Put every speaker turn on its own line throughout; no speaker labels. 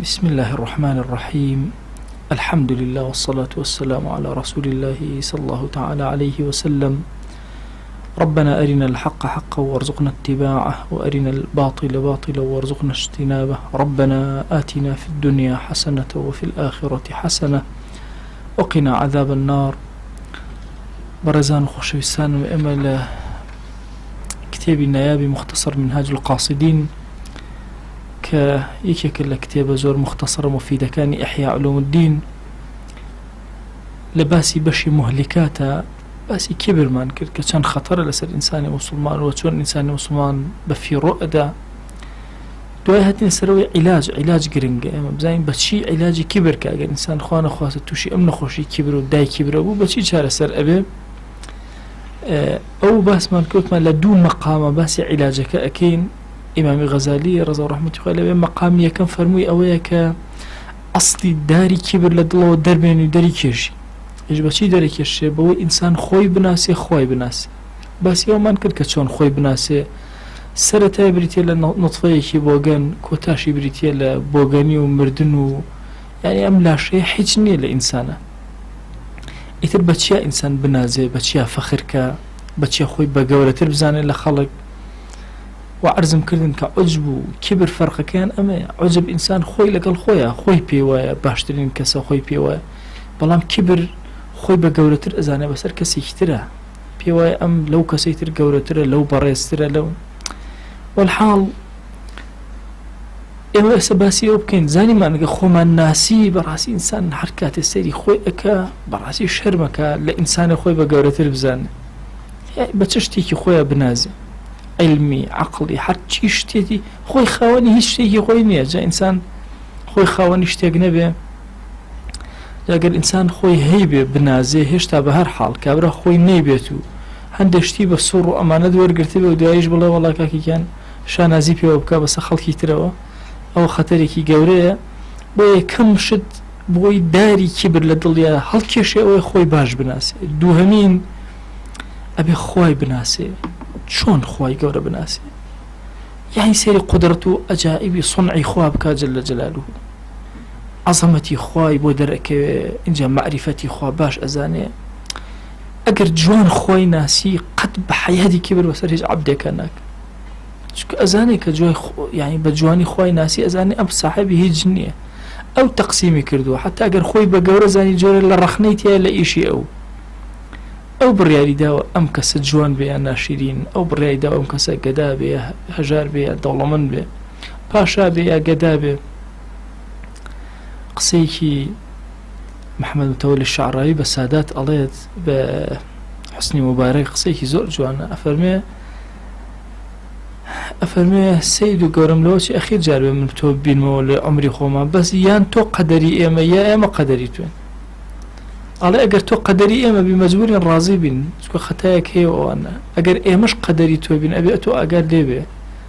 بسم الله الرحمن الرحيم. الحمد لله والصلاة والسلام على رسول الله صلى الله تعالى عليه وسلم. ربنا أرنا الحق حقا وارزقنا اتباعه وأرنا الباطل باطلا وارزقنا اجتنابه. ربنا آتنا في الدنيا حسنة وفي الآخرة حسنة وقنا عذاب النار. برزان خوشويستان وإمل كتاب النيابي مختصر منهاج القاصدين كيكيك الكتاب زور مختصر مفيدة كان إحياء علوم الدين لباسي بشي مهلكاتا باسي كبر ما نكر كان خطر لسر إنسان مسلمان وشون إنسان مسلمان بفي رؤدا دوای هاتين سروي علاج گرنگه اما بزاين بچي علاجي كبر که اگر انسان خوانه خواسته توشي ام نخوشي كبر و داي كبر بو بچي چاره سر ابي او باس من كوت ما لدو مقام باسي علاجك اكين امام غزالي رضا رحمة الله عليه مقام يكن فرموي اويا ك اصلي داري كبر لدلو دربين داري كيرشي ايش بچي داري كيرشي بو انسان خوي بناسي بس يوم من كر كچون خوي بناسي سرتا بريتي لنطفيه كي بوغان كوتاشي بريتي لبوغاني ومردن يعني ام لا شيء حجني لإنسانه ايتر بچيا انسان بنازي بچيا فخركا بچيا خوي بقولتر بزاني لخلق وعرزم كردن كعجب كبر فرق كان اما عجب انسان خوي لقل خوي بيوايا باشترين كسا خوي بيوايا بلام كبر خوي بقولتر ازاني بسر كسي كترا بيوايا ام لو كسيتر قولتر لو بريستر لو والحال ايوه سباسي وبكين زاني ما نلقى خوما الناسي براسي انسان حركات السيري خوي اكا براسي شرمكا لانسان خوي بقولتر بزاني يعني بتشتيكي خويا بنازي علمي عقلي حتى شتيتي خوي خواني هيش شتيكي خوي نيا جا انسان خوي خواني شتيق نبي جا قال انسان خوي هيبه بنازي هشتا بهر حال كابرا خوي نيبيتو هندشتي بسور وامانه دور قرتي ودايش بالله والله كاكي كان شانازي بيو بكا بس خلقي تروا او خطري كي قوريه بو كم شد بو داري كبر لدليا هل كيشي او خوي باش بناسي دوهمين ابي خوي بناسي شون خوي قوره بناسي يعني سيري قدرته اجائبي صنعي خواب بكا جل جلاله عظمتي خوي بو درك انجا معرفتي خوا باش ازاني اگر جوان خوي ناسي قد بحياتي كبر وسرج عبدك هناك شكو ازاني كجوي يعني بجواني خوي ناسي ازاني اب صاحبي هي جنيه او تقسيمي كردو حتى اگر خوي بقوره زاني جوري لرخنيتي لا شيء او بريالي داو ام كس جوان بي ناشرين او بريالي داو ام كس قدا بي هجار بي دولمن بي باشا بي قدا بي قصيكي محمد متولي الشعراوي بسادات أليت بحسني مبارك قصيكي زور جوانا أفرمي سيدو قورم لوشي أخير جاربه من بتوبين مولي عمري خوما بس يان تو قدري إيما يا إيما قدري توين على أجر تو قدري إيما بمجبور راضي بين شكو خطاياك هي وأنا أجر إيماش قدري توبين أبي أتو أجر ليبه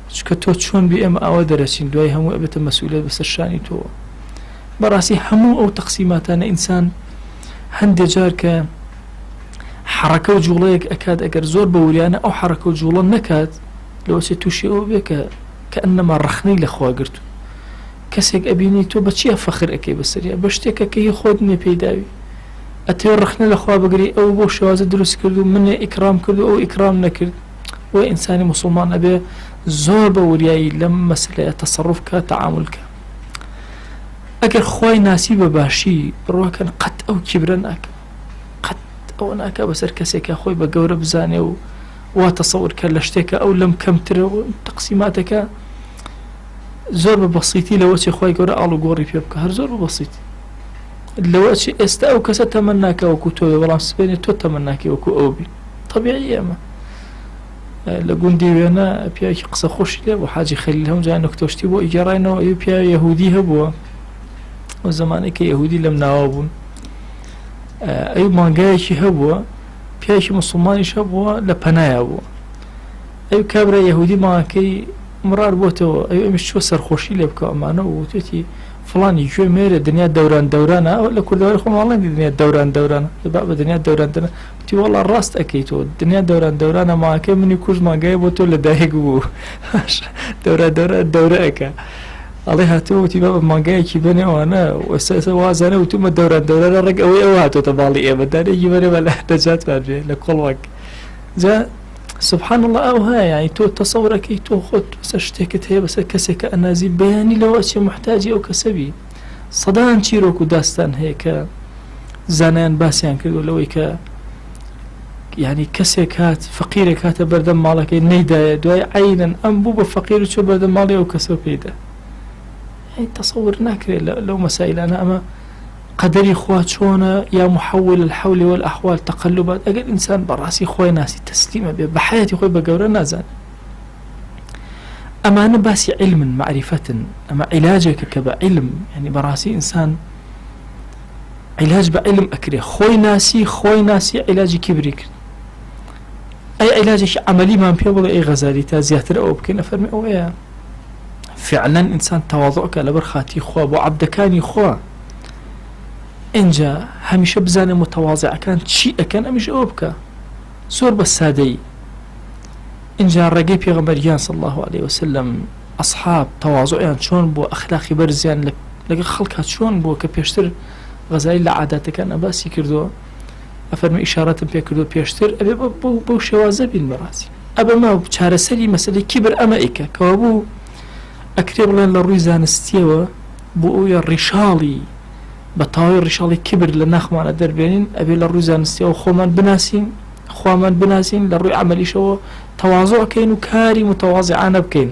شكو تو تشون بإيما أو درسين دواي هم أبت المسؤولية بس الشاني تو براسي همو او تقسيمات انا انسان هندي جارك حركه وجوليك اكاد اگر زور بوريانا او حركه وجولا نكاد لو ستوشي او بك كانما رخني لخوا قرتو كسك ابيني تو بتشي فخر اكي بسريا بشتك كي خودني بيداوي اتي رخني لخوا بقري او بو شواز دروس كردو من اكرام كردو او اكرام نكرد وانسان مسلمان ابي زور بورياي لما مساله تصرفك تعاملك اگر خوي ناسي بباشي بروكن قد او كبرناك قد او ناك بسر كسيك خوي بقوره بزاني وتصور كلشتك او لم كمتر تقسيماتك زور بسيطي لو شي خوي قوره الو قوري بيبك هر زور بسيط لو شي استاو كستمناك وكتو والله سبيني تو تمناك وكو اوبي طبيعي اما لقوندي وانا بيا قصه خوش له وحاجه خليلهم جاي نكتوشتي بو اجراينو بيا يهودي هبو وزماني كيهودي لم ناوبون اي مانجايشي هبوا بياشي مسلماني شبوا لبنايا بوا اي كابرا يهودي ما كي مرار بوتو اي مش شو سرخوشي لبكا معنا وتوتي فلان يجو مير الدنيا دوران ولا كل دور خم والله الدنيا دوران باب الدنيا دوران تي والله الراست اكيتو الدنيا دوران ما كي من يكوز ما جايبو تو لدايق بو دوران اكا ئەڵێ هاتووەتی بە مانگایەکی بنێوانە وەسە وازانە وتومە دەورە ڕێک ئەوەی ئەوە هاتۆتە باڵی ئێمەدانێکی بەرەوە لە نەجاتمان بێ لە کۆڵوەک جا سبحان الله ئەو هەیە یعنی تۆ تەسەورەکەی تۆ خۆت بەسەر شتێکت هەیە بەسەر کەسێک کە ئەنازی بەیانی لەوە چێ محتاجی ئەو کەسەبی سەدان چیرۆک و داستان هەیە کە زانایان باسییان کردو لەوەی کە یعنی کەسێک هات فەقیرێک هاتە بەردەم ماڵەکەی نەیدایە دوای عینەن ئەم بوو بە فەقیر و چۆ بەردەم ماڵی ئەو کەسە پێیدا تەسەور ناکرێت لەو مەسائلانە ئەمە قەدەری خوا چۆنە یا محول الحول والأحوال تقلبات ئەگەر ئینسان بەڕاستی خۆی ناسی تەسلیمە بێ بە حیاتی خۆی بە گەورە نازانێت ئەمانە باسی علمن معرفتن ئەمە عیلاجێکە کە بە علم ینی بەڕاستی ئینسان عیلاج بە علم ئەکرێ خۆی ناسی عیلاجی کیبری کرد ئەی عیلاجێکی عەمەلیمان پێ بڵێ ئەی غەزالی تا زیاتر ئەوە بکەین ئەفەرمێ ئەوەیە فعلا ئینسان تەواضوعکە لەبەر خاتی خوا بۆ عەبدەکانی خوا اینجا هەمیشە بزانێ متەواضعەکان چی ئەکەن ئەمیش ئەوە بکە زۆر بە سادەی اینجا ڕێگەی پێغەمبەریان صلی الله عليه وسلم ئەصحاب تەواضعیان چۆن بۆ ئەخلاقی بەرزیان لەگەڵ خەڵکا چۆن بووە کە پێشتر غەزالی لە عاداتەکان ئەباسی کردووە ئەفەرمێ ئیشارەتم پێ کردو پێشتر ئەبێ بەو شێوازە بین بەڕاستی ئەبێ ما چارەسەری مەسەلەی کیبر ئەمە ئیکە کەوا بوو ئەکرێ بڵێن لە ڕووی زانستیەوە بۆ ئەویە ڕیشاڵی بە تاوی ڕیشاڵی کیبر لە ناخمانە دەربێنین ئەبێ لە ڕووی زانستیەوە خۆمان بناسین خوامان بناسین لە ڕووی عەمەلیشەوە تەواضوعکەین و کاری متەواضعانە بکەین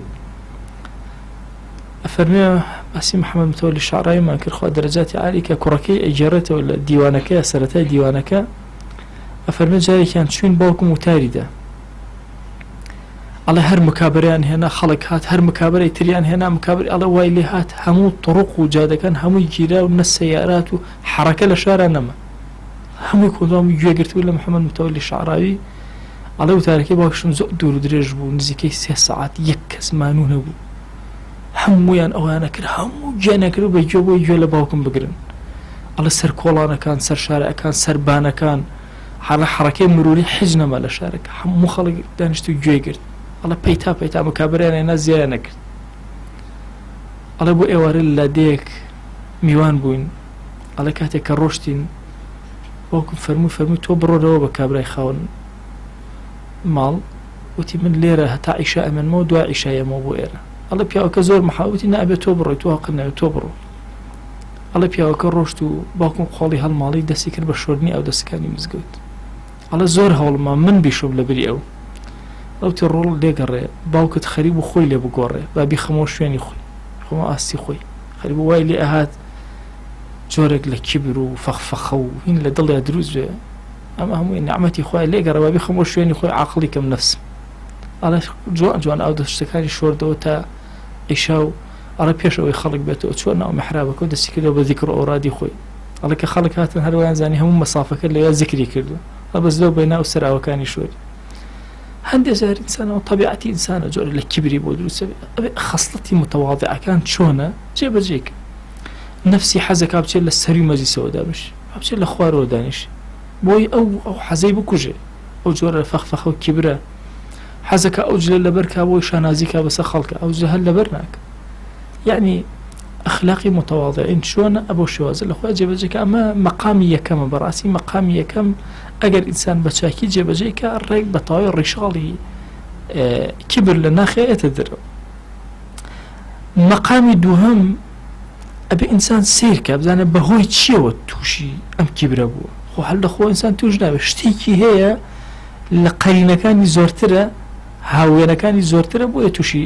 ئەفەرمێ باسی محەممەد متەوەلی شەعراییمان کرد خوا دەرەجاتی عالی کە کوڕەکەی ئەیجێڕێتەوە لە دیوانەکەی سەرەتای دیوانەکە ئەفەرمێ جارێکیان چوین باوکم وتاریدا ئەڵێ هەر مکابەریان هێنا خەڵک هات هەر مکابەرەی تریان هێنا مکابەری ئەڵێ وای لێ هات هەموو طڕق و جادەکان هەمووی گیرا و نە سەیارات و حەرەکە لە شارە نەما هەمووی کۆڵام گوێگرتووە لە محەممەد متەوەلی شەعراوی ئەڵێ وتارەکەی باوکشم زۆر دوور و درێژ بوو نزیکەی 3 سەعات یەک کەس مانوو نەبوو هەموویان ئەوانە کرد هەموو گیانەکرد بە گوێ بۆی گوێ لە باوکم بگرن ئەڵێ سەر کۆڵانەکان سەر شارەکان سەر بانەکان حەرەکەی مروری حیج نەما لە شارەکە هەموو خەڵک دانیشت و گوێگرت ئەڵێ پەیتا مکابەریان هێنا زیایان نەکرد ئەڵێ بۆ ئێوارە لە دێک میوان بووین ئەڵێ کاتێک کە ڕۆشتین باوکم فەرمووی تۆ بڕۆرەوە بە کابرای خاون ماڵ وتی من لێرە هەتا عیشا ئەمەنمەوە دوای عیشایەمەوە بۆ ئێرە ئەڵێ پیاوەکە زۆر مەحاوتی نابێت تۆ بڕۆی تۆ هەڵقت ناوێت تۆ بڕۆ ئەڵێ پیاوەکە ڕۆشت و باوکم خۆڵی هەڵماڵی دەستی کرد بە شۆردنی ئەو دەستەکانی مزگەوت ئەڵێ زۆر هەوڵما من بیشۆم لە بری ئەو ئەوتی ڕۆڵ لێگەڕێ باوکت خەریب و خۆی لێ بگۆڕێ بابی خەمەوە شوێنی خۆی خۆمە ئاستی خۆی خەریب وای لێ ئەهات جۆرێک لە کیبر و فەخفەخە و هین لە دڵیا دروست بێ ئەمە هەمووی نعمەتی خۆی لێگەڕێ بابی خەمەوە شوێنی خۆی عاقڵی کەم نەفسم ئەڵێ جوان ئەو دەشتەکانی شۆردەوە تا عیشا و ئەڵێ پێش ئەوەی خەڵک بێتەوە چۆن ناو میحرابەکە و دەستی کردەوە بە ذیکر و ئەورادی خۆی ئەڵێ کە خەڵک هاتن هەروەیان زانی هەموو مەسافەکە لەوێ ذیکری کردو بەس لەو بەینا و سەراوەکانی شۆری هەندێک جار ئینسانەوە طبیعەتی ئینسانە جۆرە لە کیبری بۆ دروستە ئەبێ خەسڵەتی متەواضعەکان چۆنە جێبەجێکە نەفسی حەزەکە بچێت لە سەری مەجلیسەوە دابش بچێت لە خوارەوە دانیش بۆی ئەو حەزەی بکوژێ ئەو جۆرە فەخفەخە و کیبرە حەزەکە ئەو جلە لەبەرکە بۆی شانازیکە بەسەر خەڵکە ئەو جە هەر لەبەر ناکە یعنی ئەخلاقی متەواضعین چۆنە ئەبۆ شێوازە لە خۆی جێبەجێکە ئەمە مەقامی یەکەمە بەڕاستی مەقامی یەکەم ئەگەر ئینسان بە چاکی جێبەجێکە ڕێک بە تەواوی ڕیشاڵی کیبر لە ناخێتە دەرەوە مەقامی دووهەم ئەبێ ئینسان سیرکە بزانێت بەهۆی چیەوە تووشی ئەم کیبرە بووە خۆ هەر لە خۆ ئینسان توش ناوێت شتێکی هەیە لە قەرینەکانی زۆرترە هاوێنەکانی زۆرترە بۆیە تووشی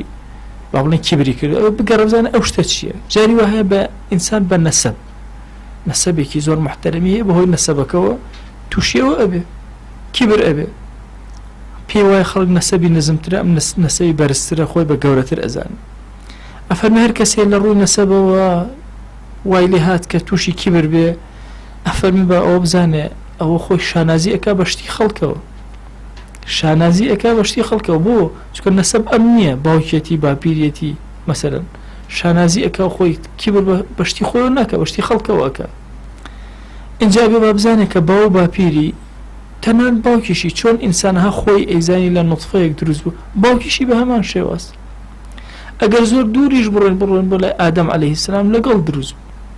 با بڵێن کیبری کرد ئەوە بگەڕە بزانێت ئەو شتە چییە جاری وە هەیە بە ئینسان بە نەسەب نەسەبێکی زۆر محتەرەمی هەیە بەهۆی نەسەبەکەوە تووشیەوە ئەبێ کیبر ئەبێ پێی وایە خەڵک نەسەبی نزمترە ئەم نەسەبی بەرزترە خۆی بە گەورەتر ئەزان ئەفەرمێ هەر کەسێ لە ڕووی نەسەبەوە وای لێ هات کە تووشی کیبر بێ ئەفەرمی بە ئەوە بزانێ ئەوە خۆی شانازی ئەکا بەشتی خەڵکەوە شانازی ئەکا بەشتی خەڵکەوە بۆ چکە نەسەب ئەم نییە باوکێتی باپیرێتی مەسەرەن شانازی ئەکا خۆی کیبر بەشتی خۆی ناکە بەشتی خەڵکەوە ئەکا اینجا بێ با بزانێت کە باو باپیری تەنان باوکیشی چۆن ئینسانها خۆی ئەیزانی لە نوتفەیەک دروست بوو باوکیشی بە هەمان شێواست ئەگەر زۆر دووریش بڕۆین بۆ لای ئادەم عەلەیهی سەلام لەگەڵ دروست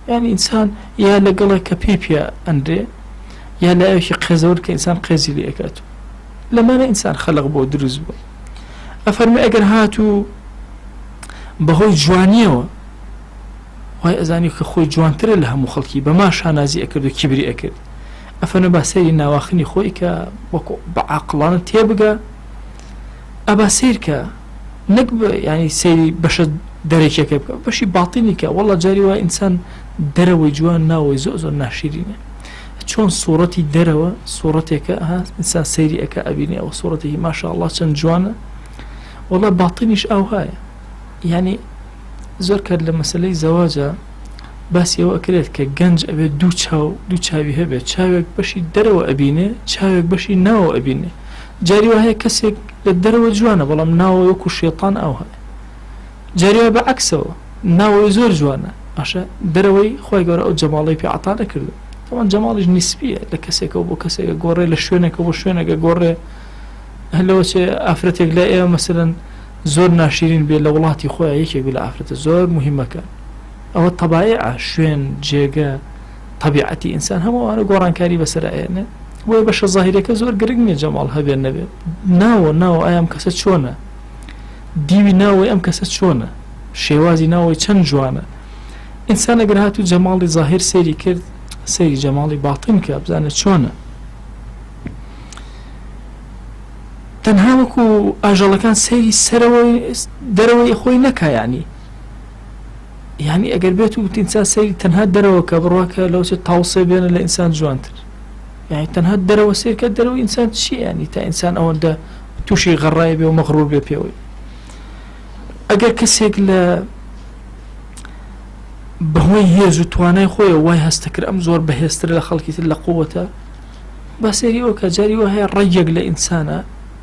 یعنی ئینسان یا لەگەڵێک کە پێ ئەندرێ یا لایەکی قێزەوە کە ئینسان قێزی لێ ئەکاتەوە لەمانە ئینسان خەلق بۆ دروست بووە ئەفەرمێ ئەگەر هاتوو بەهۆی جوانیەوە وای ئەزانی کە خۆی جوانترە لە هەموو خەڵکی بەما شانازی ئەکرد و کیبری ئەکرد ئەفەرمێ با سەیری ناواخنی خۆی کە وەکو بە عاقڵانە تێبگە ئەبا سیرکە نەک ینی سەیری بەشە دەرێکەکە بکە بەشی باڵتینی کە وەڵڵا جاری وای ئینسان دەرەوەی جوان ناوەی زۆر ناشیرینە چۆن سوورەتی دەرەوە سوورەتێکە ئینسان سەیری ئەکە ئەبینێ ئەوە سوورەتێکی ماشاءالله چەند جوانە وەڵڵا باڵتینیش ئەوهایە ینی زۆر کات لە مەسەلەی زەواجە باسی ئەوە ئەکرێت کە گەنج ئەبێت دوو چاوی هەبێت چاوێک بەشی دەرەوە ئەبینێ چاوێک بەشی ناوە ئەبینێ جاری وهەیە کەسێک لە دەرەوە جوانە بەڵام ناوە وەکو شێطان ئەو هەیە جاریوە بە عەکسەوە ناوەوەی زۆر جوانە ئاشە دەرەوەی خۆی گەورە ئەو جەماڵی پێ عەتا نەکردو تەمان جەماڵیش نیسبیە لە کەسێکەوە بۆ کەسێکە گۆڕێ لە شوێنێکە بۆ شوێنێکە گۆڕێ هەلەوە چێ ئافرەتێک لە ئێوە مەسەلەن زۆر ناشرین بێ لە وڵاتی خۆیان یەکێک لە ئافرەتە زۆر مهمەکە ئەوە تەبایعە شوێن جێگە طبیعەتی ئینسان هەمووانە گۆڕانکاری بەسەرایەنێ بۆیە بەشە زاهیرەکە زۆر گرنگ نیە جەماڵ هەبێت نەبێت ناوە ئایا ئەم کەسە چۆنە دیوی ناوەی ئەم کەسە چۆنە شێوازی ناوەی چەند جوانە ئینسان ئەگەر هاتوو جەماڵی زاهیر سەیری کرد سەیری جەماڵی باڵتین کە بزانێت چۆنە تەنها وەکو ئاژەڵەکان سەیری سەرەوەی دەرەوەی خۆی نەکا یعنی ئەگەر بێت و ئینسان سەیری تەنها دەرەوە کە بڕواکە لەوچە تاوسێ بێنە لە ئینسان جوانتر یعنی تەنها دەرەوە سیرکە دەرەوە ئینسان چی ینی تا ئینسان ئەوەندە تووشی غەڕای بێ و مەغڕور بێ پێوەی ئەگەر کەسێک لە بەهۆی هێز و توانای خۆی وای هەستە کرد ئەم زۆر بەهێزتر لە خەڵکی تر لە قووەتە با سەیری ئەوە کە جاری وە هەیە ڕەیەک لە ئینسانە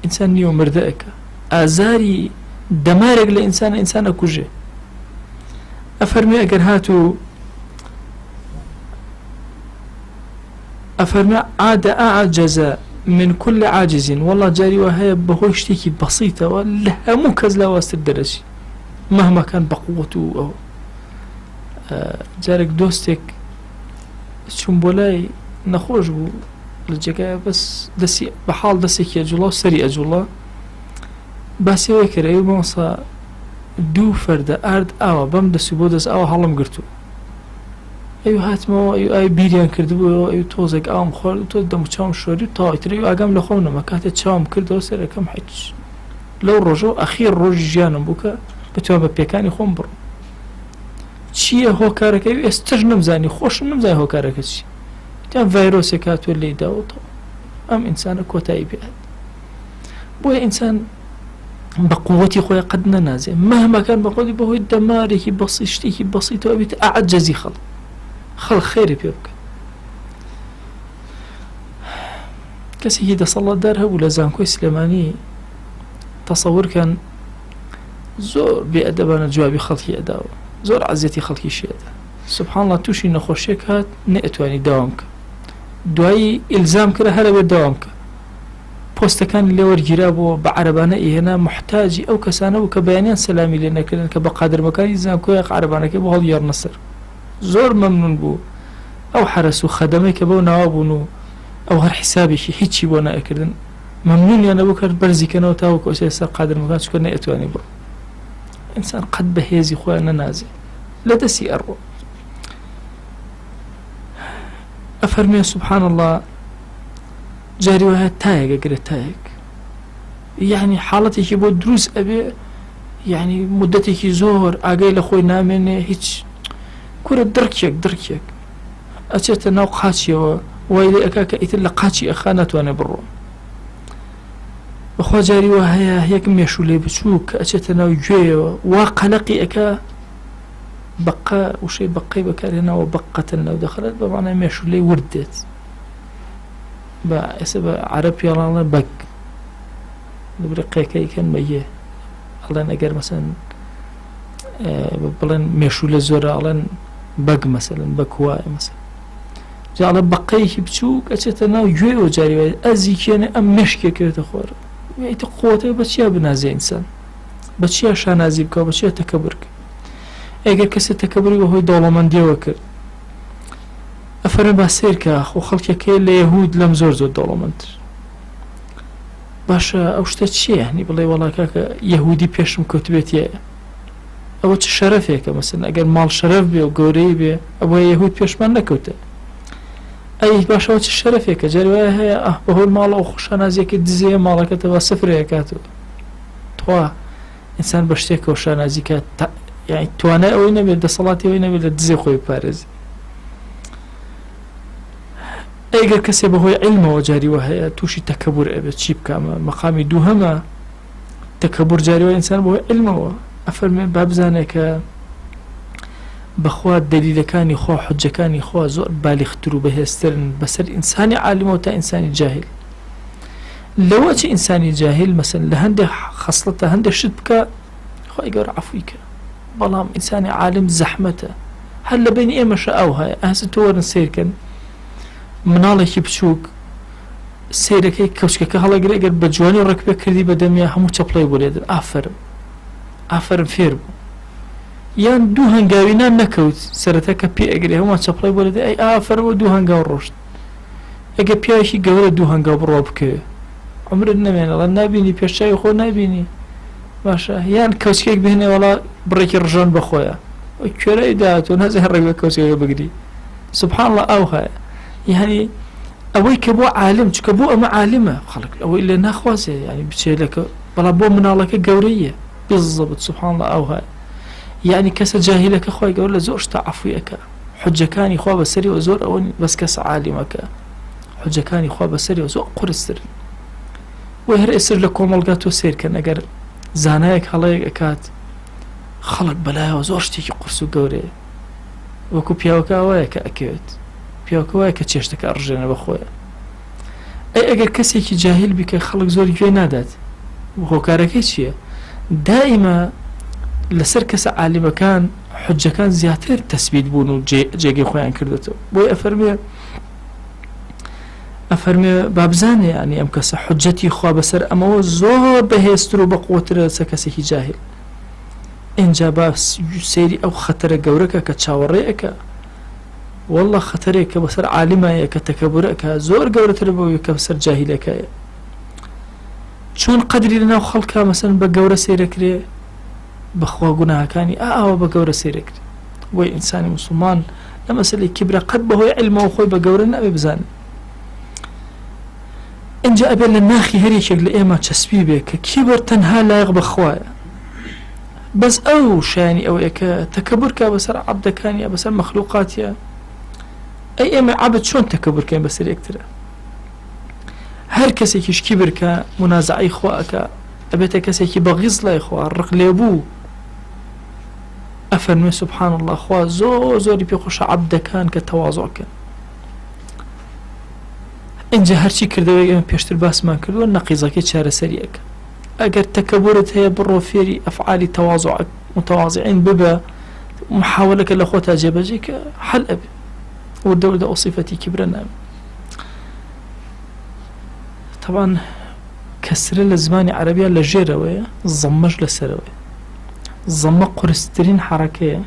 ئینسان نیوە مردە ئەکە ئازاری دەمارێک لە ئینسانە کوژێ ئەفەرمێ ئەگەر هاتوو ئەفەرمێ عادە ئاعجەزە من كل عاجز والله جاری وە هەیە بەهۆی شتێکی بەسیتەوە لە هەموو کەس لاواستر دەرەچی مەهما کان بەقووەت و ئەو جارێک دۆستێک چوون بۆ لای نەخۆش بوو لە جێگایە بەس دەستی بە حاڵ دەستێکی ئەجوڵا و سەری ئەجوڵا باسی ئەوەی کرد ئەوی مامۆستا دوو فەردە ئارد ئاوە بەم دەستی بۆ دەست ئاوە هەڵم گرتو ئەوی هاتمەوە ئەوی بیریان کردبووەوە ئەوی تۆزێک ئاوم خۆرد تۆ دەم و چاوم شۆری و تاوایتر ئەوی ئاگام لە خۆم نەما کاتێک چاوم کردەوە سەرەکەم هیچ لەو ڕۆژەوە ئەخیر ڕۆژی ژیانم بوو کە بتوان بە پێکانی خۆم بڕم چییە هۆکارەکەی ئێستش نەمزانی خۆشم نەمزای هۆکارەکە چی تا ڤایرۆسێک هاتووە لێداوەتەوە ئەم ئینسانە کۆتایی پێهات بۆیە ئینسان بە قووەتی خۆی قەت نەنازێ مەهمەکان بە خۆی بەهۆی دەمارێکی بەسیت شتێکی بەسیتەوە بیت ئەعجەزی خەڵ خێری پێ بکە کەسێکی دەسەڵاتدار هەبوو لە زانکۆی سلێمانی تەسەوورکەن زۆر بێئەدەبانە جوابی خەڵکی ئەداوە زۆر عەزیەتی خەڵکی شێدا سبحان الله تووشی نەخۆشیێک هات نەئەتوانی داوام کە دوایی ئیلزام کرا هەرەوێ داوام کە پۆستەکانی لێ وەرگیرا بۆ بە عەرەبانە ئیهێنا محتاجی ئەو کەسانە بوو کە بەیانیان سەلامی لێ نەکردن کە بە قادرمەکانی زانکۆیە عەرەبانەکەی بۆ هەڵگێڕنە سەر زۆر مەمنون بوو ئەو حرەس و خەدەمەی کە بەو ناوا بوون و ئەو هەر حیسابێکی هیچی بۆ نائەکردن مەمنونیان نەبوو کە بەرزیکەنەوە تاوەکو ئەوسێ سەر قادرمەکان چکە نەئەتوانی بڕ ئینسان قەت بەهێزی خۆیان نەنازێ لە دەستی ئەڕۆ ئەفەرمێ سبحان الله جاری وهەیە تایەک ئەگرێت تایەک یعنی حاڵەتێکی بۆ دروست ئەبێ یعنی مدەتێکی زۆر ئاگای لە خۆی نامێنێ هیچ کورە درکێک ئەچێتە ناو قاچیەوە وای لێ ئەکا کە ئیتر لە قاچی ئەخا ناتوانێ بڕۆ بەخوا جاری وە هەیە یەک مێشولێ بچوو کە ئەچێتە ناو گوێیەوە وا قەلەقی ئەکا بەقە وشەی بەقەی بەکارهێناوە بەقەتن لەو دەخەلێت بەمانای مێشولەی ورد دێت بە ئێستا بە عەرەب پێڵاڵە بەگ لەبرە قێکەیکەن بەیە ئەڵێن ئەگەر مەسەن بڵێن مێشولە زۆرە ئەڵێن بەگ مەسەلەن بەگ وایە مەسەن جاڵە بەقەیەکی بچووک ئەچێتە ناو گوێیەوە جاری وایە ئەزی کێنێ ئەم مێشکێکێتە خۆر ئیتە قووەتەوە بە چیا بنازێ ئینسان بەچیە شانازی بکە بەچیە تەکەبور بکە ئەگەر کەسێ تەکەبوری بەهۆی دەوڵەمەندیەوە کرد ئەفەرمێ با سێرکە خۆ خەڵکێکەیە لە یەهود لەم زۆر دەوڵەمەندتر باشە ئەو شتە چییە هەنی بڵێ وەڵا کاکە یەهودی پێشم کەوتبێتیە ئەوە چ شەرەفێکە مەسەن ئەگەر ماڵ شەرەف بێ و گەورەی بێ ئەوە یەهود پێشمان نەکەوتە ئەی باشەوە چ شەرەفێکە جاری وایە هەیە بەهۆی ماڵ ئەو خۆشانازیەکە دزێ ماڵەکەتەوە سفرەیە کاتەوە توا ئینسان بە شتێکەوە شانازی کات یعنی توانای ئەوەی نەبێت دەسەڵاتی ئەوەی نەبێت لە دزێ خۆی پارێزی ئەگەر کەسێ بەهۆی عیلمەوە جاریوە هەیە تووشی تەکەبور ئەبێت چی بکەمە مەقامی دووهەمە تەکەبور جاریوە ئینسان بەهۆی عیلمەوە ئەفەرمێ با بزانێت کە بەخوا دەلیلەکانی خوا حجەکانی خوا زۆر بالیغتر و بەهێزترن بەسەر ئینسانی عالمەوە تا ئینسانی جاهل لەوە چ ئینسانی جاهل مەسەن لە هەندێک خەسڵەتە هەندێک شت بکە خوای گەورە عەفوی کە بەڵام ئینسانی عالم زەحمەتە هەر لە بینی ئێمەشە ئەو هەیە ئەهەسە تۆ وەرن سیرکەن مناڵێکی بچووک سیرەکەی کەوچکەکە هەڵەگرێ ئەگەر بە جوانی ڕێک پێ کردی بەدەمیە هەموو چەپڵی بۆ لێدن ئافەرم فێر بوو یان دوو هەنگاوی نان نەکەوت سەرەتا کە پێ ئەگرێ هەموو چەپڵی بۆ لێدە ئەی ئافەرەوە دوو هەنگاو ڕۆشت ئەگە پیاوێکی گەورە دوو هەنگاو بڕۆ بکە عمرت نەمێنەڵە نابینی پێشچاوی خۆ نابینی باشە یان کەوچکێک بهێنێ وەڵا بڕێکی ڕژان بەخۆیە کوێرەی داهاتوە نازێ ڕێک بە کەوچەکە بگری سوبحان الله ئەو هەیە یعنی ئەوەی کە بۆ عالم چکە بۆ ئەمە عالمە خەڵک ئەوەی لێ ناخوازێ ینی بچێلەکە بەڵام بۆ مناڵەکە گەورەیە بالضبط سوبحان الله ئەو هەیە یعنی کەسە جاهیلەکە خوای گەورە لە زۆر شتا عەفویەکە حجەکانی خوا بەسەریەوە زۆر ئەوە بەس کەسە عالمەکە حجەکانی خوا بەسەریەوە زۆر قورستر وی هەر ئێسر لە کۆمەڵگا تۆ سیرکەن ئەگەر زانایەک هەڵەیەک ئەکات خەڵک بەلایەوە زۆر شتێکی قورس و گەورەیە وەکو پیاوەکە وایە کە ئەکەوێت پیاوەکە وایە کە چێشتەکە ئەڕژێنە بەخۆیە ئەی ئەگەر کەسێکی جاهل بیکە خەڵک زۆر گوێ نادات هۆکارەکەی چییە دائیمە لەسەر کەسە عالیمەکان حجەکان زیاتر تەسبیت بوون و جێگەی خۆیان کردێتەوە بۆی ئەفەرمێ بابزانێ ینی ئەم کەسە حجەتی خوا بەسەر ئەمەوە زۆر بەهێزتر و بەقوترە سە کەسێکی جاهل اینجا با سێری ئەو خەتەرە گەورەکە کە چاوەڕێەکە والله خەتەرێک کە بەسەر عالمایە کە تەکەبورەکە زۆر گەورەتر بەوەی کە بەسەر جاهیلەکەیە چۆن قەدری لەناو خەڵکا مەسەن بە گەورە سێرەکرێ بەخوا گوناهەکانی ئاوە بە گەورە سێرەکرێ وی ئینسانی موسڵمان لە مەسەلەی کیبرە قەت بەهۆی عیلمەوە خۆی بە گەورە نابێ بزانێ اینجا ئەبێ لە ناخی هەرێکێک لە ئێمە چەسبی بێ کە کیبر تەنها لایق بەخوایە بەس ئەو شایانی ئەوەیە کە تەکەبورکە بەسەر عەبدەکانیە بەسەر مەخلوقاتیە ئەی ئێمە عەبد چۆن تەکەبورکەین بەسەر یەکترە هەر کەسێکیش کیبرکە منازعەی خواکە ئەبێتە کەسێکی بەغیز لای خوا ڕق لێبوو ئەفەرمێ سوبحان الله خوا زۆر زۆری پێخۆشە عەبدەکان کە تەواضوعکەن اینجا هەرچی کردەوەی ئێمە پێشتر باسمان کردووە نەقیزەکەی چارەسەریەکە ئەگەر تەکەبورت هەیە بڕۆ فێری ئەفعالی تەواضع متواضعین ببە محاولەکە لە خۆتا جێبەجێ کە حەل ئەبێ وردە ئەو صیفەتی کیبرە نابێ طبعا کەسرە لە زمانی عەرەبیە لە ژێرەوەیە زەممەش لەسەرەوەیە زەممە قورسترین حەرەکەیە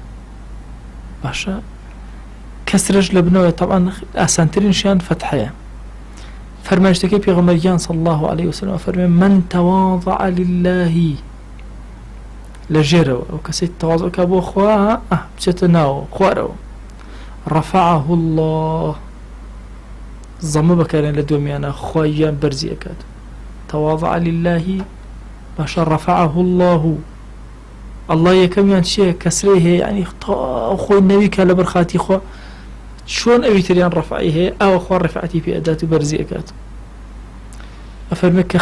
باشە کەسرەش لە بنەوەیە طبعا ئاسانترین شیان فەتحەیە فرمایشتەکەی پێغەمبەریان صلی الله عليه وسلم فەرمێ من تواضع لله لە ژێرەوە ئەو کەسێک تەواضعکە بۆ خوا بچێتە ناوە خوارەوە رفعه الله زەممە بەکارێن لە دومیانە خواییان بەرزی ئەکات تواضع لله باشە رفعه الله الله یەکەمیان چییە کەسرەی هەیە ینی خۆی نەویکە لەبەر خاتی خوا چۆن ئەوی تریان ڕەفعی هەیە ئەوە خوا ڕەفعەتی پێ ئەدات و بەرزی ئەکات ئەفەرمێ کە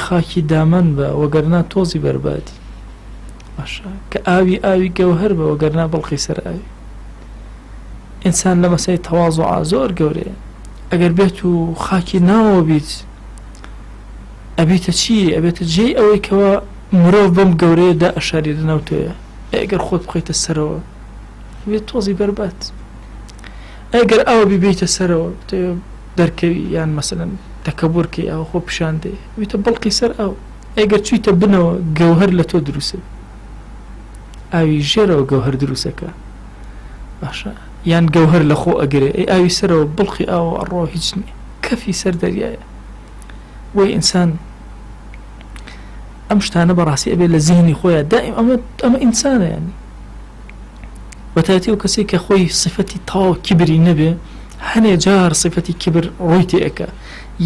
خاکی دامەن بە وەگەرنا تۆزی بەربادی باشە کە ئاوی گەوهەر بە وەگەرنا بەڵقی سەر ئاوی ئینسان لە مەسەی تەواضوع زۆر گەورەیە ئەگەر بێت و خاکی ناوە بیت ئەبێتە چی ئەبێتە جێی ئەوەی کەوە مرۆڤ بەم گەورەیەدا ئەشاری لەناو تۆیە ئەگەر خۆت بخەیتە سەرەوە بێت تۆزی بەربات ئەگەر ئەوە بیبیتە سەرەوە دەرکەوی یان مەسەلەن تەکەبورکەی ئەوە خۆ پیشاندێ بێتە بەڵقی سەر ئەو ئەگەر چوویتە بنەوە گەوهەر لە تۆ دروستە ئاوی ژێرەوە گەوهەر دروستەکە باشە یان گەوهەر لە خۆ ئەگرێ ئەی ئاوی سەرەوە بڵخی ئاوە ئەڕۆ هیچ نییە کەفی سەر دەریایە وی ئینسان ئەم شتانە بەڕاستی ئەبێ لە زیهنی خۆیان دائیم ئەمە ئینسانە ینی بەتایبەتی ئەو کەسێک کە خۆی صفەتی تاو کیبری نەبێ هەنێ جار صفەتی کیبر ڕۆی تێئەکە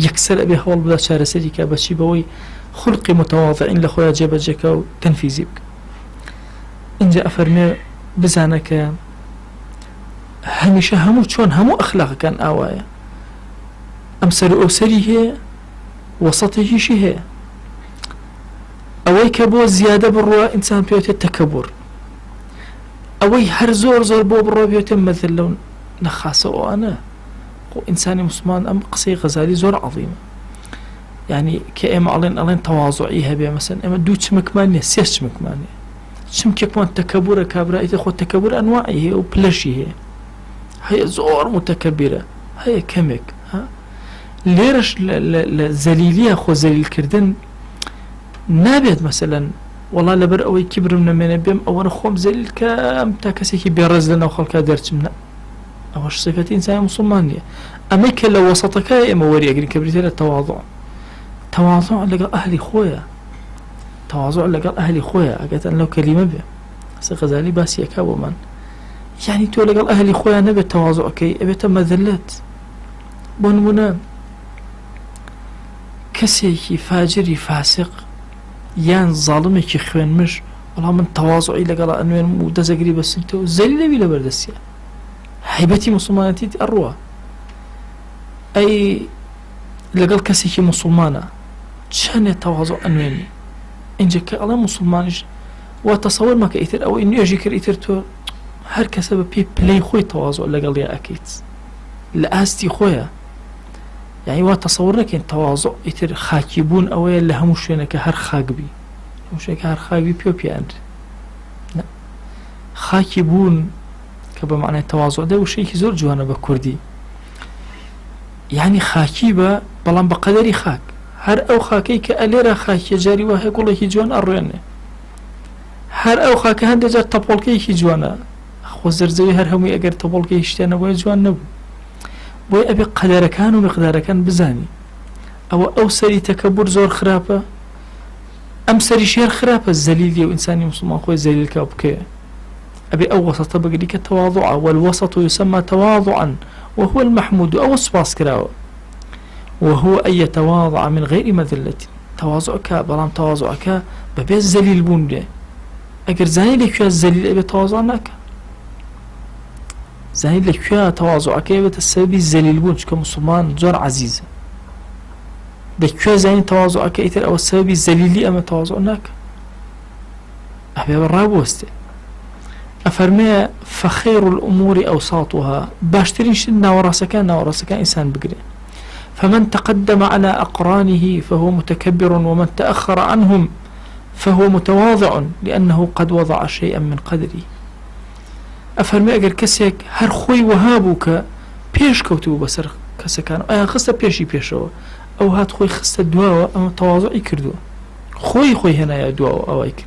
یەکسەر ئەبێ هەوڵ بدا چارەسەری کە بەچی بەوەی خولقی متواضعین لە خۆیان جێبەجێکە و تەنفیزی بکە اینجا ئەفەرمێ بزانە کە هەمیشە هەموو چۆن هەموو ئەخلاقەکان ئاوایە ئەم سەر ئەو سەری هەیە وەسەتێکیشی هەیە ئەوەی کە بۆ زیادە بڕوە ئینسان پێوتێت تەکەبوڕ ئەوەی هەر زۆر زۆر بۆ بڕۆ بێتە مەثل لەو نەخاسە ئەوانە خۆ ئینسانی موسڵمان ئەم قسەی غەزالی زۆر عەظیمە یعنی کە ئێمە ئەڵێن تەواضوعی هەبێ مەسەن ئێمە دوو چمکمان نییە سێ چمکمان نیە چمکێکمان تەکەبوڕە کابرایتە خۆ تەکەبوڕ ئەنواعی هەیە و پلەشی هەیە زۆر متەکەبیرە هەیە کەمێک لێرەش لە زەلیلیە خۆ زەلیلکردن نابێت مەسەلەن وەڵا لەبەر ئەوەی کیبرم نەمێنێ بێم ئەوەنە خۆم زەلیل کەم تا کەسێکی بێڕێز لەناو خەڵکا دەرچم نە ئەوەش صفەتی ئینسانی موسڵمان نییە ئەمەی کە لە وەسەتەکە ئێمە وەریەگرین کە بریتە لە تەواضع لەگەڵ ئەهلی خۆیە تەواضع لەگەڵ ئەهلی خۆیە ئەگەتەن لەو کەلیمە بێ قسە غەزالی باسیەکە بۆمان یعنی تۆ لەگەڵ ئەهلی خۆیان نەبێت تەواضعەکەی ئەبێتە مەذلەت بۆ نمونە کەسێکی فاجری فاسق یان زاڵمێکی خوێنمش بەڵام من تەواضعی لەگەڵا ئەنوێنم و دەزەگری بەسنتەوە زەلیلەوی لەبەردەستیە هەیبەتی موسڵمانەتیت ئەڕوە ئەی لەگەڵ کەسێکی موسڵمانە چەندێ تەواضع ئەنوێنی اینجا کە ئەڵێ موسڵمانیش وا تەسەوەر مەکە ئیتر ئەوەی نوێژی کرد ئیتر تۆ هەر کەسە بە پێی پلەی خۆی تەواضع لەگەڵیا ئەکەیت لە ئاستی خۆیە یعنی وا تەسەوەر نەکەین تەواضع ئیتر خاکی بوون ئەوەیە لە هەموو شوێنەکە هەر خاکبی هەموو شوێنەکە هەر خاکبی پێ پیاندرێ خاکی بوون کە بە معنای تەواضع دە وشەیەکی زۆر جوانە بە کوردی یعنی خاکی بە بەڵام بە قەدەری خاک هەر ئەو خاکەی کە ئەلێرە خاکیە جاری وهەیە گوڵێکی جوان ئەڕوێنێ هەر ئەو خاکە هەندێک جار تەپۆڵکەیەکی جوانە خۆ زەرزەوی هەر هەمووی ئەگەر تەپۆڵکەی شتێنە بۆیە جوان نەبوو بۆی ئەبێ قەدەرەکان و مقدارەکان بزانی ئەوە ئەو سەری تەکەبوڕ زۆر خراپە ئەم سەری شێر خراپە زەلیلی و ئینسانی موسڵمان خۆی زەلیلکە بکەیە أبي أو وسط بقولي كتواضع والوسط يسمى تواضعا وهو المحمود أو سباس كراوة وهو أن يتواضع من غير مذلة تواضعك بلام تواضعك ببيز زليل بون ليه أجر زاني لك يا الزليل أبي تواضعناك زاني لك يا تواضعك أبي تسبب الزليل بون كمسلمان زور عزيز لك يا زاني تواضعك إثر أو السبب الزليلي أما تواضعناك أبي بالرابوستي أفرمي فخير الأمور أوساطها باشترين شدنا وراسكان إنسان بقري فمن تقدم على أقرانه فهو متكبر ومن تأخر عنهم فهو متواضع لأنه قد وضع شيئا من قدره أفرمي أقر كسيك هر خوي وهابوك بيش كوتو بسر كسكان خسته بيشي بيشو أو هات خوي خسته دواوة أما تواضعي كردو خوي هنا يا دواوة أوايك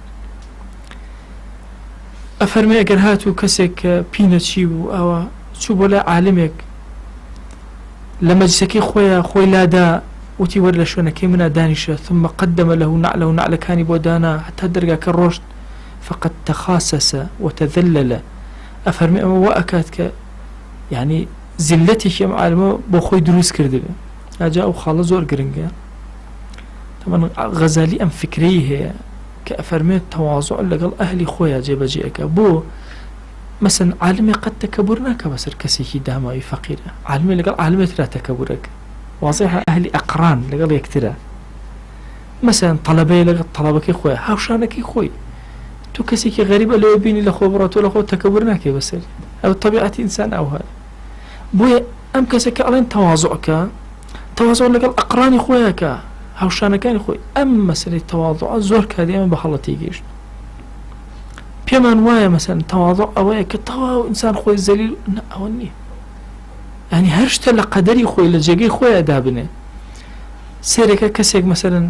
أفرمي أقر هاتو كسيك بينا تشيبو أو تشوبو لا عالمك لما جسكي خوي لا دا وتي ولا شونا كيمنا دانشة ثم قدم له نعله كاني بودانا حتى درجة كالرشد فقد تخاسس وتذلل أفرمي أما وأكاتك يعني زلتك يا معلمة بخوي دروس كردل أجاء وخالة زور قرنجا طبعا غزالي أم فكريه كأفرمي التواضع لقال أهلي خويا جيب جيك بو مثلا عالمي قد تكبرناك بس الكسيكي دامي فقيرة عالمي لقال عالمي ترى تكبرك واضحة أهلي أقران لقال يكترى مثلا طلبي لقال طلبك خويا هاوشانك خوي تو كسيكي غريب اللي يبيني لخبرات ولا خو تكبرناك بس أو طبيعة إنسان أو هذا بويا أم كسيكي ألين تواضعك تواضع لقال أقراني خوياك هاوشانكاني خوي أم مسألة التواضع زور كهذه أما بخلطي جيش بيمان وايا مثلا تواضع أوايا كتواضع إنسان خوي الزليل أوني يعني هرشت لقدري خوي لجاقي خوي أدابني سيرك كسيك مثلا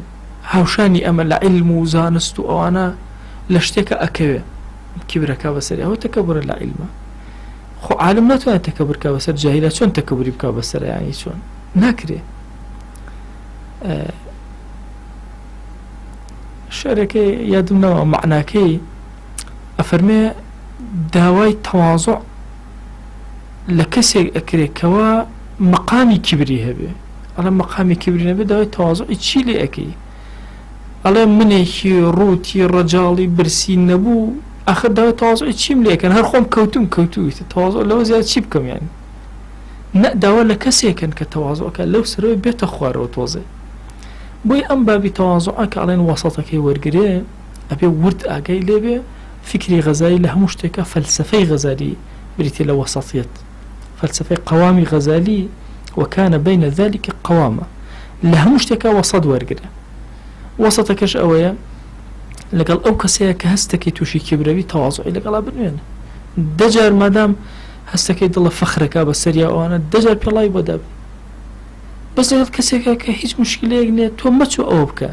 هاوشاني أما لعلم وزانست أو أنا لشتك أكوي کبرەکە بەسەر ئەوە تەکەبورە لە عیلمە. خۆ عالم ناتوانێت تەکەبور بکە بەسەر جاهیلە، چۆن تەکەبوری بکە بەسەر یانی چۆن ناکرێ. شعرەکەی یادمنەوە معناکەی ئەفەرمێ داوای تەواضع لە کەسێک ئەکرێت کەوا مەقامی کبری هەبێ. ئەڵێ مەقامی کبری نەبێ داوای تەواضعی چی لێ ئەەکەی؟ ئەڵێ منێکی ڕووتی ڕەجاڵی برسی نەبوو ئاخر داوای تەواضعی چیم لێ ئەەکەن؟ هەر خۆم کەوتویتە تەواضع لەوە زیاد چی بکەم؟ یانی نە داوا لە کەسێکن کە تەواضعەکە لەو سەرەوەی بێتە خوارەوە تۆزێ. بۆی ئەم بابی تەواضعە کە ئەڵێن وەسەتەکەی وەرگرێ ئەبێ ورد ئاگای لێبێ. فکری غەزالی لە هەموو شتێکە فەلسەفەی غەزالی بریتێ لە وەسەطیەت، فەلسەفەی قەوامی غەزالی وەکانە بەینە ذەلیکە قەوامە، لە هەموو شتێکە وەسەط وەرگرە. وەسەتەکەش ئەوەیە لەگەڵ ئەو کەسەیە کە هەستەکەی تووشی کبرەوی تەواضعی لەگەڵا بنوێنە. دەجار مادام هەستەکەی دڵە فەخرەکە بەسەریا ئەوانە دەجار پێڵای بۆ دەبێ. بەس لەگەڵ کەسێکە کە هیچ مشکلەیەک نییە تۆ مەچوو ئەوە بکە،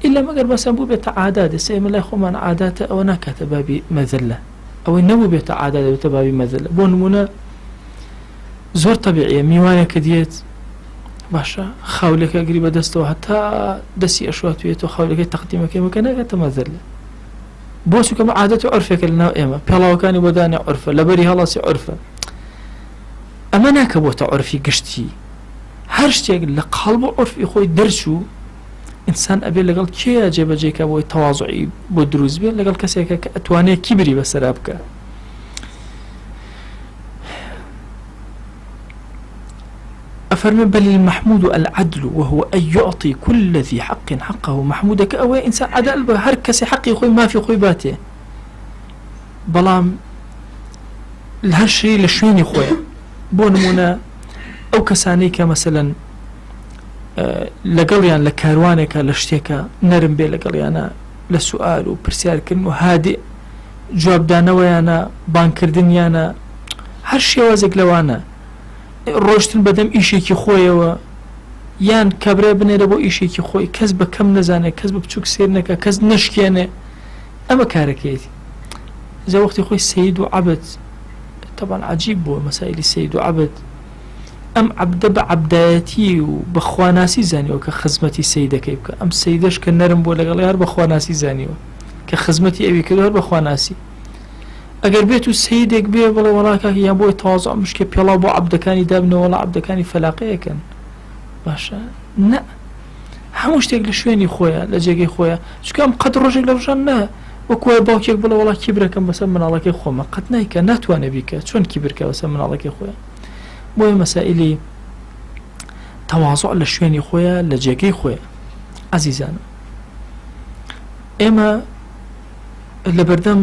ئیلا مەگەر بەسەم بوو بێتە عادات. ئێستا ئێمە لای خۆمان عاداتە ئەوە ناکاتە بابی مەذلە، ئەوەی نەبوو بێتە عادات دەبێتە بابی مەذلە. بۆ نمونە زۆر تەبیعیە میوانێکە دێت باشە خاولەکە گری بەدەستەوە هەتا دەستی ئەشواتوێتەوە خاولەکەی تەقدیمەکەی مەکە ناکاتە مەذلە. بۆ چونکە عادەت و عورفێکە لەناو ئێمە، پێڵاوەکانی بۆ دانێ عورفە، لەبەری هەڵاسی عورفە. ئەمە ناکە بۆتە عورفی گشتی. هەر شتێک لە قەڵب و عورفی خۆی دەرچوو ئینسان ئەبێ لەگەڵ کێیە جێبەجێکە بۆی تەواضعی بۆ دروست بێت، لەگەڵ کەسێکە کە ئەتوانێت کیبری بەسەرا بکە. أفرمي بل المحمود العدل وهو أن يعطي كل ذي حق حقه. محمودك أو إنسان عدل هر كسي حقي خوي ما في خوي باته بلام الهالشي لشويني خويا. بۆ نمونە ئەو کەسانەی کە مەسەلەن لەگەڵیان لە کاروانێکە لە شتێکە نەرم بێ لەگەڵیانە لە سوئال و پرسیارکردن و هادێ جوابدانەوەیانە بانکردنیانە هەر شێوازێک لەوانە ڕۆشتن بەدەم ئیشێکی خۆیەوە یان کابرا بنێرە بۆ ئیشێکی خۆی کەس بە کەم نەزانێت کەس بە بچووک سێر نەکە کەس نەشکێنێ ئەمە کارەکەیەتی. جا وەختی خۆی سەید و عەبد طبعا عجیب بووە مەسائلی سەید و عەبد ئەم عەبدە بە عەبدایەتی و بە خواناسی زانیوە کە خزمەتی سەیدەکەی بکە. ئەم سەیدەش کە نەرم بۆ لەگەڵی هەر بە خواناسی زانیوە کە خزمەتی ئەوی کردو هەر بە خواناسی. ئەگەر بێت و سەیدێک بێ بڵێ وەڵا کاکە یان بۆی تەواضع مشکێ پێڵاو بۆ عەبدەکانی دابنەوە وەڵا عەبدەکانی فەلاقەیەکەن باشە نە هەموو شتێک لە شوێنی خۆیە لە جێگەی خۆیە. چونکە ئەم قەت ڕۆژێک لە ڕۆژان نە وەکوە باوکێک بڵێ وەڵا کیبرەکەم بەسەر مناڵەکەی خۆمە قەت نایکە ناتوانێ بیکە چۆن کیبرکە بەسەر مناڵەکەی خۆیە. بۆیە مەسائلی تەواضع لە شوێنی خۆیە لە جێگەی خۆیە. عەزیزانم ئێمە لەبەردەم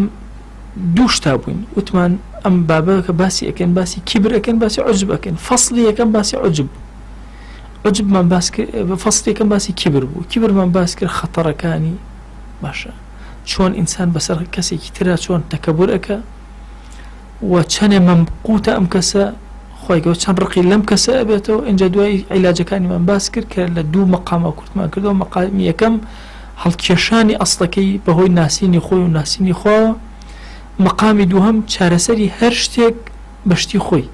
دوو شتا بووین وتمان ئەم بابەکە باسی ئەکەن باسی کیبر ئەکەن باسی عوجب ئەکەن. فەصلی یەکەم باسی عوجبمان باس کرد. فەصلی یەکەم باسی کیبر بوو. کیبرمان باس کرد خەتەرەکانی باشە چۆن ئینسان بەسەر کەسێکی ترا چۆن تەکەبور ئەکە و چەندێ مەمقوتە ئەم کەسە خۆی گەوە چەند ڕقی لەم کەسە ئەبێتەوە. ئینجا دوای عیلاجەکانیمان باس کرد کە لە دوو مەقامە کورتمان کردەوە. مەقامی یەکەم هەڵکێشانی ئەسڵەکەی بەهۆی ناسینی خۆی و ناسینی خۆوە. مەقامی دووهەم چارەسەری هەر شتێک بەشتی خۆی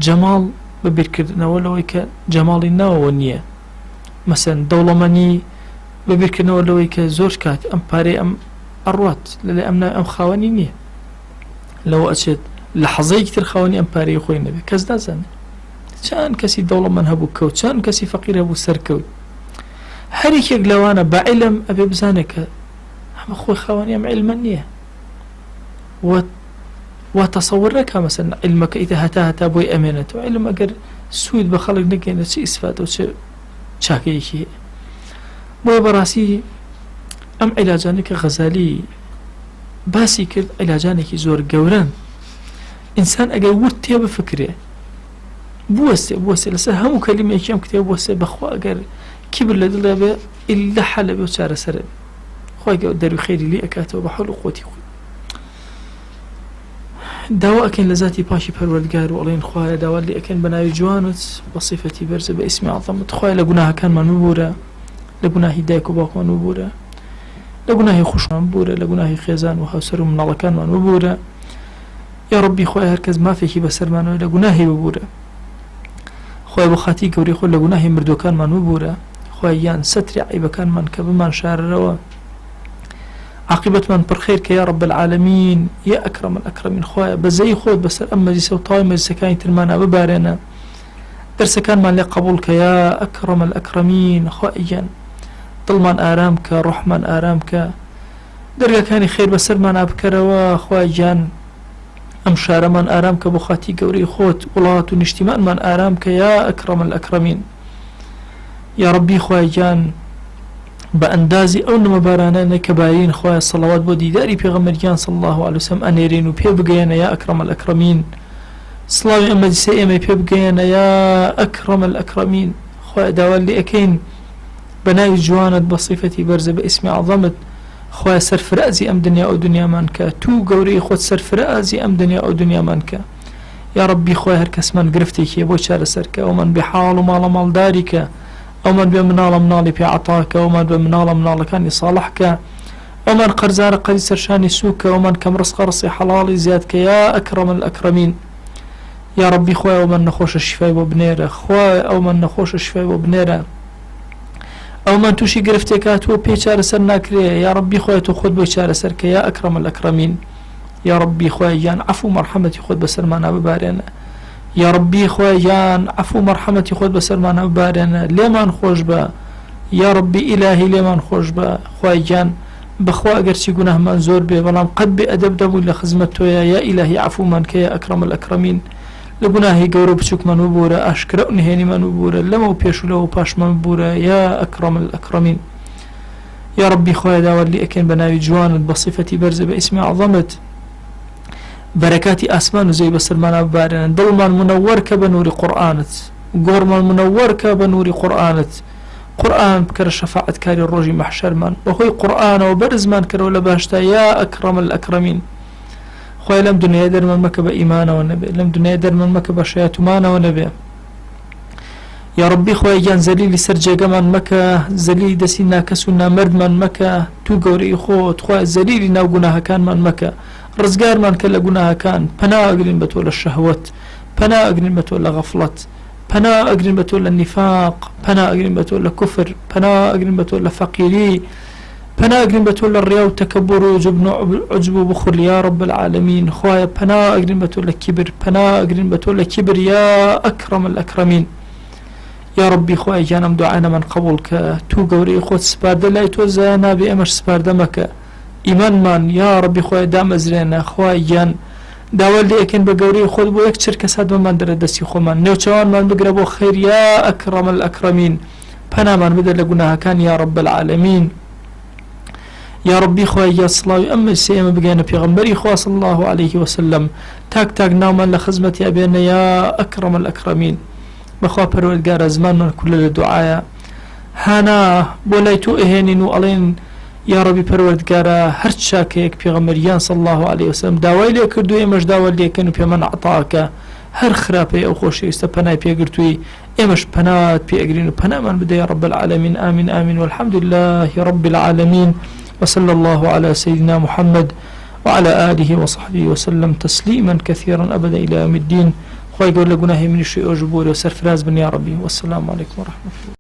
جەماڵ بەبیرکردنەوە لەوەی کە جەماڵی ناوەوە نییە. مەسەن دەوڵەمەنی بەبیرکردنەوە لەوەی کە زۆر کات ئەم پارەی ئەم ئەڕوات لەلای ئەم خاوەنی نییە لەوە ئەچێت لە حەزەیەکی تر خاوەنی ئەم پارەی خۆی نەبێت کەس نازانێت. چەند کەسی دەوڵەمەند هەبوو کەوت چەند کەسی فەقیر هەبوو سەرکەوت. هەر یەکێک لەوانە بە عیلم ئەبێ بزانێت کە ئەمە خۆی خاوەنی ئەم عیلمە نییە و تەسەوور نەکا مەسەن عیلمەکە ئیتە هەتا بۆی ئەمێنێتەوە. عیلم ئەگەر سوود بە خەڵک نەگەێنێت چی ئیسفادە و چ چاکەیەکی هەیە. بۆیە بەڕاستی ئەم عیلاجانێک کە غەزالی باسی کرد عیلاجانێکی زۆر گەورەن. ئینسان ئەگەر ورد تێ بفکرێ بوەستێ لەسەر هەموو کەلیمێکی ئەم کتێب بوەستێ بەخوا ئەگەر کیبر لە دڵێ بێ ئیلا حەلە بێ و چارەسەرە بێ خۆی دەروی خێری لێ ئەکاتەوە بە حەول و قوتی خۆی. داوا ئەکەین لە ذاتی پاشی پەروەردگار و ئەڵێن خوایە داوا لێ ئەکەین بە ناوی جوانت بە صیفەتی بەرزە بە ئیسمی عەظەمت. خوایە لە گوناهەکانمان مبورە لە گوناهی دایک و باوکمان مبورە لە گوناهی خوشمان ببوورە، لە گوناهی خێزان و هاوسەر و مناڵەکانمان ببوورە. یا ربی خۆی هەر کەس مافێکی بەسەرمانەوە لە گوناهی ببوورە، خۆی بۆ خاتی گەورەی خۆ لە گوناهی مردوەکانمان ببوورە، خۆی یان سەتری عیبەکانمان کە بمان شارەرەوە، عاقبەتمان پڕخێر کە یا رب العالمین یا ئەکرەم الئەکرەمین. خۆیە بەزەی خۆت بەسەر ئەم مەجلیسە و تاوای مەجلیسەکانی ترمانە ببارێنە، دەرسەکانمان لێ قبول کە یا ئەکرەم الئەکرەمین. خۆیان دڵمان ئارام کە، ڕوحمان ئارام کە، دەرگاکانی خێر بەسەرمان بکەرەوە. خۆیان ئەم شارەمان ئارام کە بۆ خاتی گەورەی خۆت، وڵات و نیشتیمانمان ئارام کە یا ئەکرەم الئەکرەمین. یا ربی خۆیان بە ئەندازی ئەو نمەبارانە کە بارین، خۆیان سەڵاوات بۆ دیداری پێغەمبەریان صلی الله علیه وسلم ئەنێرین و پێ بگەیەنە یا ئەکرەم الئەکرەمین. سڵاوی ئەم مەجلیسە ئێمە پێ بگەیەنە یا ئەکرەم الئەکرەمین. خۆی داوا لێ ئەکەین بە ناوی جوانت بە صیفەتی بەرزە بە ئیسمی عەظەمت. خۆی سەرفرازی ئەم دنیا ئەو دنیامان کە، تو گەورەی خۆت سەرفرازی ئەم دنیا ئەو دنیامان کە. یا ربی خۆی هەر کەسمان گرفتێکی بۆ چارەسەرکە، ئەومان بێ حاڵ و ماڵە ماڵداریکە، ئەومان بێ مناڵە مناڵی پێ عەتاکە، ئەومان بێ مناڵە مناڵەکانی ساڵحکە، ئەومان قەرزارە قەری سەرشانی سووکە، ئەومان کەم ڕزقە ڕزقی حەڵاڵی زیادکە یا ئەکرەم الئەکرەمین. یا ربی خۆی ئەومان نەخۆشە شیفای بۆ بنێرە، خۆی ئەومان نەخۆشە شیفای بۆ بنێرە، ئەومان تووشی گرفتێک هاتووە پێی چارەسەر ناکرێ. یا ربی خۆی تۆ خۆت بۆی چارەسەر کە یا ئەکرەم الئەکرەمین. یا ربی خۆی یان عەفو و مەرحەمەتی خۆت بەسەرمانە ببارێنە. یا ربی خۆی یان عەفو و مەرحەمەتی خۆت بەسەرمانە ببارێنە، لێمان خۆش بە. یا ربی ئیلاهی لێمان خۆش بە. خۆی یان بەخوا ئەگەرچی گوناهمان زۆر بێ بەڵام قەت بێ ئەدەب دەبووین لە خزمەت تۆیە، یا ئیلاهی عەفومان کە یا ئەکرەم الئەکرەمین. لە گوناهی گەورە و بچووکمان ببوورە، ئاشکرا و نهێنیمان ببوورە، لەمە و پێش و لەوە پاشمان ببوورە یا ئەکرەم الئەکرەمین. یا ربی خۆی داوا لێ ئەکەین بە ناوی جوانت بە صیفەتی بەرزە بە ئیسمی عەظەمت، بەرەکاتی ئاسمان و زەوی بەسەرمانە ببارێنن، دڵمان منەوەر کە بە نووری قورئانت، گۆڕمان منەوەر کە بە نووری قورئانت. قورئان بکەرە شەفاعەتکاری ڕۆژی مەحشەرمان، بەهۆی قورئانەوە بەرزمان کەرەوە لە باشتا یا ئەکرەم الئەکرەمین. خۆی لەم دنیای دەرمان مەکە بە ئیمانەوە نەبێ، لەم دنیای دەرمان مەکە بە شەیەتومانەوە نەبێ. یا ربی خۆی گیان زەلیلی سەر جێگەمان مەکە، زەلیلی دەستی ناکەس و نامەردمان مەکە، تو گەورەی خۆت خۆی زەلیلی ناو گوناهەکانمان مەکە، ڕزگارمان کە لە گوناهەکان، پەنا ئەگرین بە تۆ لە شەهوەت، پەنا ئەگرین بە تۆ لە غەفڵەت، پەنا ئەگرین بە تۆ لە نیفاق، پەنا ئەگرین بە تۆ لە کوفر، پەنا ئەگرین بە تۆ لە فەقیری، پەنا ئەگرین بە تۆ لە ڕیا و تەکەبوڕ و جوبن و عوجب و بخل یا رب العالمین. خۆیە پەنا ئەگرین بە تۆ لە کیبر، پەنا ئەگرین بە تۆ لە کیبر یا ئەکرەم الئەکرەمین. یا ربی خۆی گیانم دوعانەمان قبول کە، تو گەورەی خۆت سپاردە لای تۆ زایە نابێ، ئەمەش سپاردە مەکە. ئیمانمان یا ربی خۆی دامەزرێنە، خۆی گیان داوا لێ ئەکەین بە گەورەی خۆت بۆ یەک چرکە سات بمان دەرە دەستی خۆمان، نێوچەوانمان بگرە بۆ خەیر یا ئەکرەم الئەکرەمین. پەنامان بدە لە گوناهەکان یا رب العالمین. یا ربی خۆی یا سڵاوی ئەم مەجلیسە ئێمە بگەینە پێغەمبەری خوا صلی الله عليه وسلم، تاک تاک ناومان لە خزمەتی ئەبێنە یا ئەکرەم الئەکرەمین. بەخوا پەروەردگارە زمانمان کولە لە دوعایە، هانا بۆ لای تۆ ئەهێنین و ئەڵێن یا ربی پەروەردگارە هەر چاکەیەک پێغەمبەریان صلی الله عليه وسلم داوای لێ کردو، ئێمەش داوا لێکەن و پێمان عەتاکە، هەر خراپەی ئەو خۆشەویستە پەنای پێگرتووی، ئێمەش پەنات پێ ئەگرین و پەنامان بدە یا رب العالمین. آمین آمین والحمد لله رب العالمين، وصلى الله على سيدنا محمد وعلى آله وصحبه وسلم تسليما كثيرا أبدا إلى يوم الدين. خواهي قول لقناهي من الشيء أجبوري وسرفراز بن يا ربي، والسلام عليكم ورحمة الله.